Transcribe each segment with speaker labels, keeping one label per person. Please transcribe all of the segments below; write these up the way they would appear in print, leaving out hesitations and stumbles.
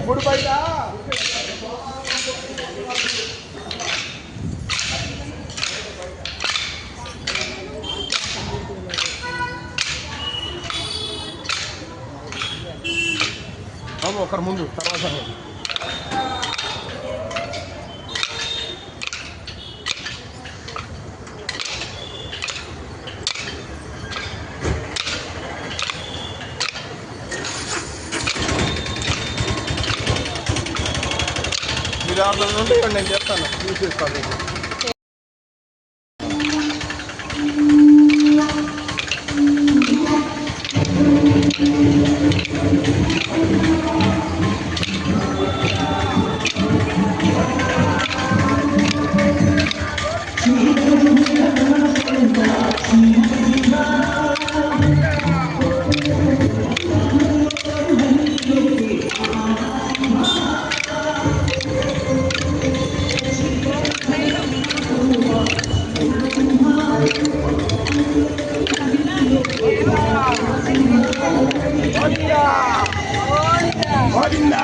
Speaker 1: గుడి బయట ఒకరి ముందు తర్వాత మీరు అట్లా నుండి నేను చెప్తాను చూసేస్తాను. గోవిందా గోవిందా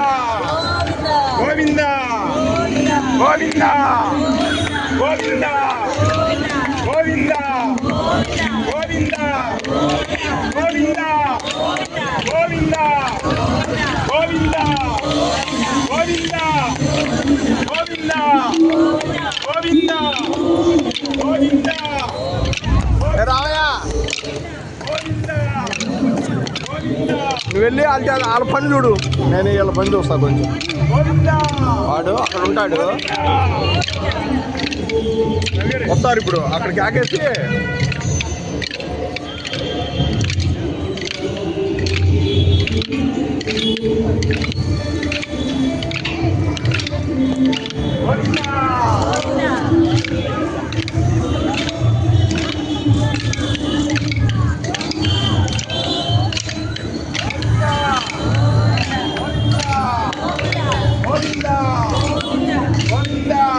Speaker 1: గోవిందా గోవిందా గోవిందా గోవిందా గోవిందా గోవిందా గోవిందా గోవిందా గోవిందా గోవిందా గోవిందా రావయా నువ్వు వెళ్ళి వాళ్ళ పని చూడు, నేను వీళ్ళ పని చూస్తా. కొంచెం వాడు అక్కడ ఉంటాడు, వస్తారు ఇప్పుడు అక్కడికి ఆగేసి గోవిందా గోవిందా గోవిందా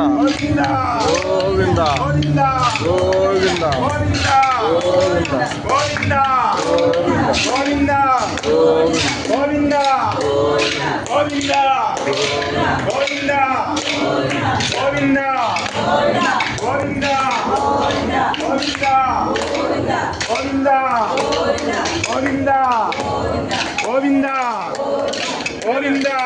Speaker 1: గోవిందా గోవిందా గోవిందా గోవిందా గోవిందా గోవిందా గోవిందా గోవిందా గోవిందా గోవిందా గోవిందా గోవిందా గోవిందా